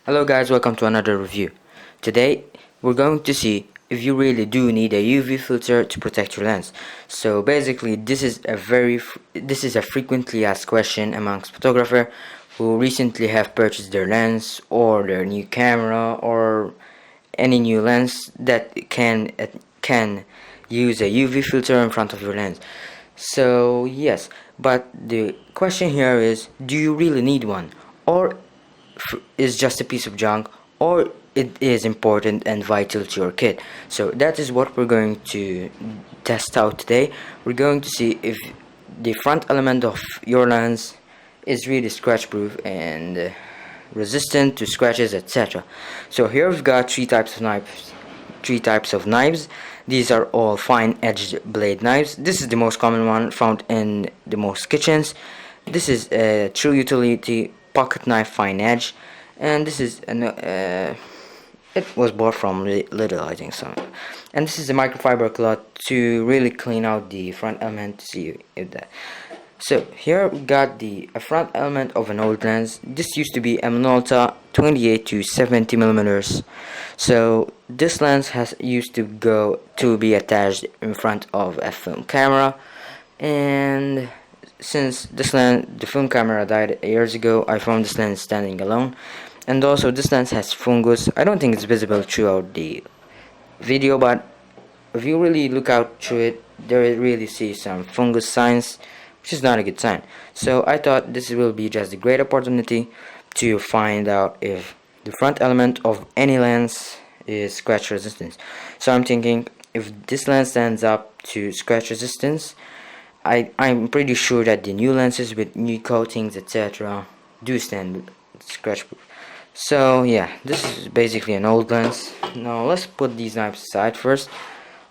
Hello guys, welcome to another review. Today we're going to see if you really do need a UV filter to protect your lens. So basically this is a frequently asked question amongst photographers who recently have purchased their lens or their new camera or any new lens that can use a UV filter in front of your lens. So yes, but the question here is, do you really need one, or is just a piece of junk, or it is important and vital to your kit? So that is what we're going to test out today. We're going to see if the front element of your lens is really scratch proof and resistant to scratches, etc. So here we've got three types of knives. These are all fine edged blade knives. This is the most common one found in the most kitchens. This is a true utility pocket knife fine edge, and this is it was bought from Lidl, I think so. And this is a microfiber cloth to really clean out the front element to see if that. So here we got the front element of an old lens. This used to be a Minolta 28 to 70 millimeters. So this lens has used to go to be attached in front of a film camera, and since this lens, the film camera died years ago, I found this lens standing alone. And also this lens has fungus. I don't think it's visible throughout the video, but if you really look out through it, there really see some fungus signs, which is not a good sign. So I thought this will be just a great opportunity to find out if the front element of any lens is scratch resistant. So I'm thinking, if this lens stands up to scratch resistance, I'm pretty sure that the new lenses with new coatings, etc., do stand scratch proof. So yeah, this is basically an old lens. Now let's put these knives aside first.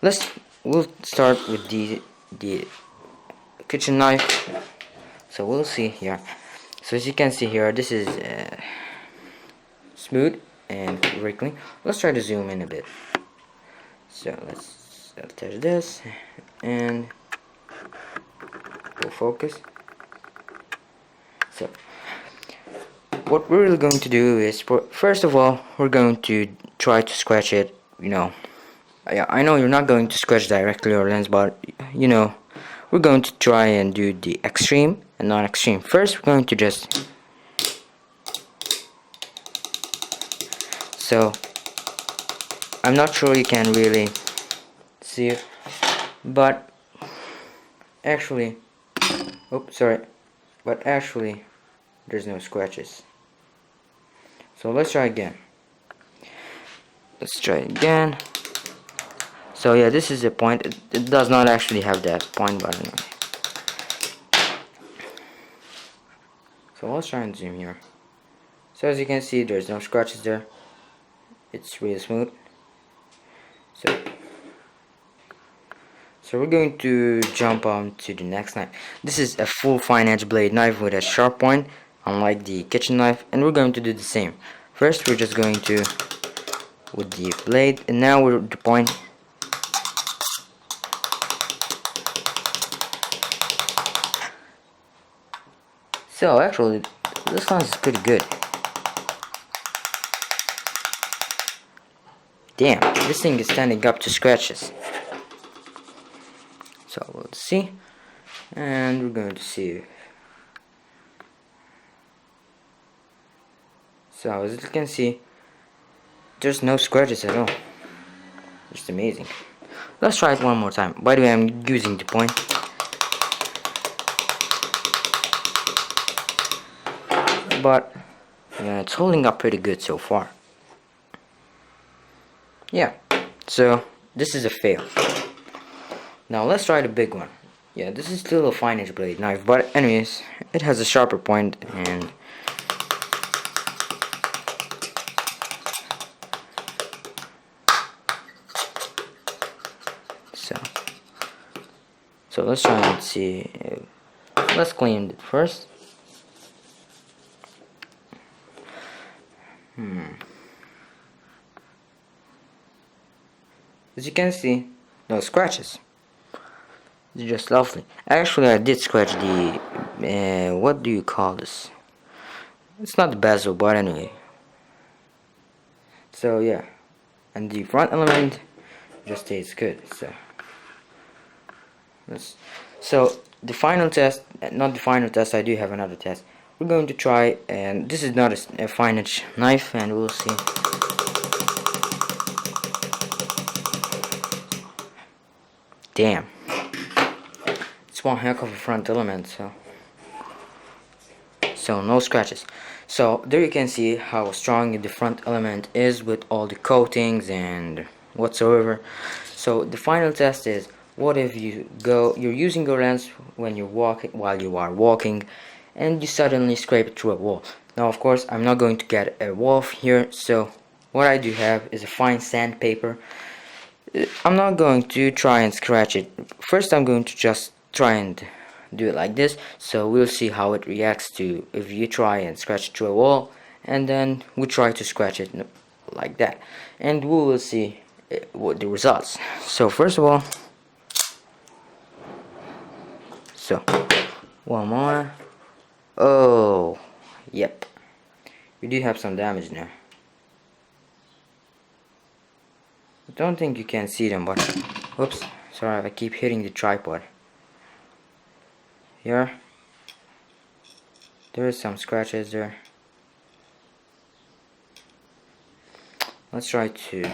We'll start with the kitchen knife. So we'll see here. So as you can see here, this is smooth and very clean. Let's try to zoom in a bit. So let's attach this and we'll focus. So what we're really going to do is, first of all, we're going to try to scratch it. Yeah, I know you're not going to scratch directly your lens, but we're going to try and do the extreme and non-extreme. First, we're going to just, so I'm not sure you can really see it, but actually, there's no scratches. So let's try again. So yeah, this is a point. It does not actually have that point button. So let's try and zoom here. So as you can see, there's no scratches there. It's really smooth. So we're going to jump on to the next knife. This is a full fine edge blade knife with a sharp point, unlike the kitchen knife, and we're going to do the same. First, we're just going to with the blade, and now we're at the point. So actually, this lens is pretty good. Damn, this thing is standing up to scratches. So we'll see, and we're going to see. So as you can see, there's no scratches at all. Just amazing. Let's try it one more time. By the way, I'm using the point. But yeah, it's holding up pretty good so far. Yeah, so this is a fail. Now let's try the big one. Yeah, this is still a fine edge blade knife, but anyways, it has a sharper point, and so let's try and see. Let's clean it first. As you can see, no scratches. It's just lovely. Actually, I did scratch the what do you call this? It's not the bezel, but anyway, So yeah, and the front element just stays good. So the final test, not the final test, I do have another test. We're going to try, and this is not a fine edge knife, and we'll see. Damn, it's one heck of a front element. So no scratches. So there you can see how strong the front element is with all the coatings and whatsoever. So the final test is, what if you're using your lens when you're walking, while you are walking, and you suddenly scrape it through a wall. Now of course I'm not going to get a wall here, so what I do have is a fine sandpaper. I'm not going to try and scratch it. First I'm going to just try and do it like this, so we'll see how it reacts to if you try and scratch it to a wall, and then we try to scratch it like that, and we will see what the results. So first of all, so one more. Oh yep, we do have some damage now. I don't think you can see them, but whoops, sorry, I keep hitting the tripod. Here, there is some scratches there. Let's try to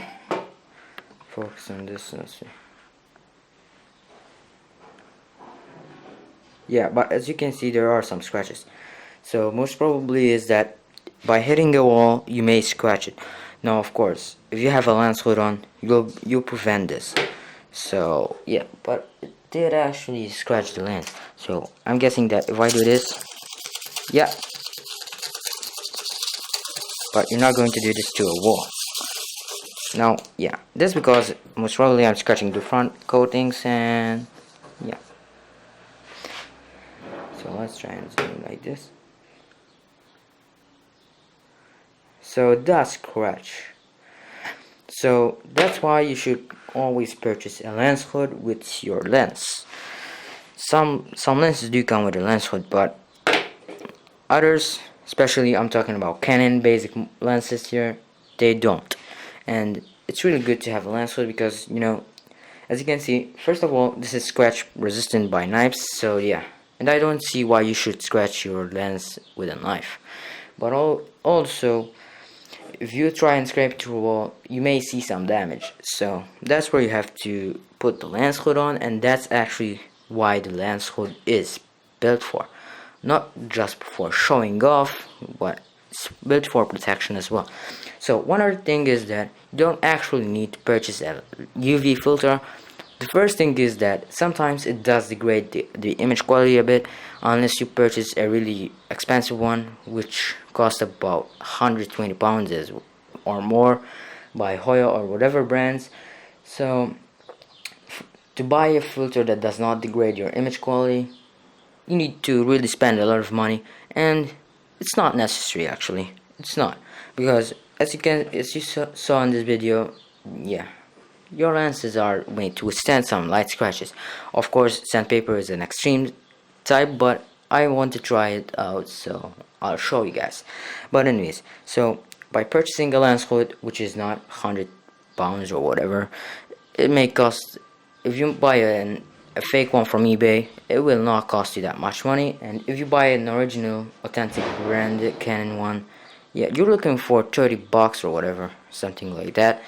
focus on this. Let's see. Yeah, but as you can see, there are some scratches. So most probably is that by hitting a wall, you may scratch it. Now, of course, if you have a lens hood on, you'll prevent this. So yeah, but it did actually scratch the lens. So I'm guessing that if I do this, yeah, but you're not going to do this to a wall. Now, yeah, this because most probably I'm scratching the front coatings, and yeah. So let's try and zoom like this. So it does scratch. So that's why you should always purchase a lens hood with your lens. Some lenses do come with a lens hood, but others, especially I'm talking about Canon basic lenses here, they don't. And it's really good to have a lens hood because, you know, as you can see, first of all, this is scratch resistant by knives, so yeah. And I don't see why you should scratch your lens with a knife. But also, if you try and scrape through a wall, you may see some damage. So that's where you have to put the lens hood on, and that's actually why the lens hood is built for. Not just for showing off, but it's built for protection as well. So one other thing is that you don't actually need to purchase a UV filter. The first thing is that sometimes it does degrade the image quality a bit unless you purchase a really expensive one, which costs about £120 or more by Hoya or whatever brands. So to buy a filter that does not degrade your image quality, you need to really spend a lot of money, and it's not necessary. Actually, it's not, because as you saw in this video, yeah, your lenses are made to withstand some light scratches. Of course, sandpaper is an extreme type, but I want to try it out, so I'll show you guys. But anyways, so by purchasing a lens hood, which is not £100 or whatever, it may cost, if you buy a fake one from eBay, it will not cost you that much money. And if you buy an original authentic branded Canon one, yeah, you're looking for $30 or whatever, something like that,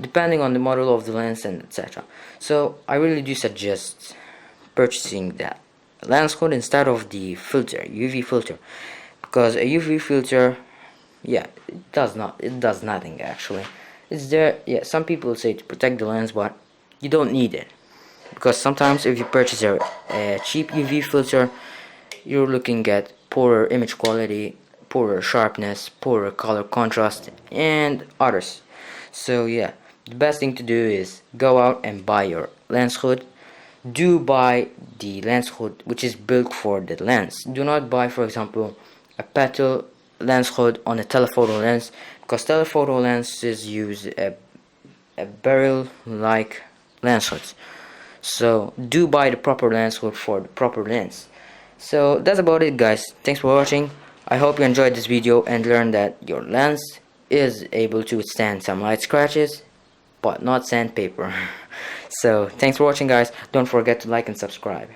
depending on the model of the lens and etc. So I really do suggest purchasing that lens hood instead of the filter, UV filter, because a UV filter, yeah, it does nothing actually. It's there, yeah, some people say to protect the lens, but you don't need it, because sometimes if you purchase a cheap UV filter, you're looking at poorer image quality, poorer sharpness, poorer color contrast, and others. So yeah, the best thing to do is go out and buy your lens hood. Do buy the lens hood which is built for the lens. Do not buy, for example, a petal lens hood on a telephoto lens, because telephoto lenses use a barrel like lens hoods. So do buy the proper lens hood for the proper lens. So that's about it, guys. Thanks for watching. I hope you enjoyed this video and learned that your lens is able to withstand some light scratches, but not sandpaper. So thanks for watching, guys. Don't forget to like and subscribe.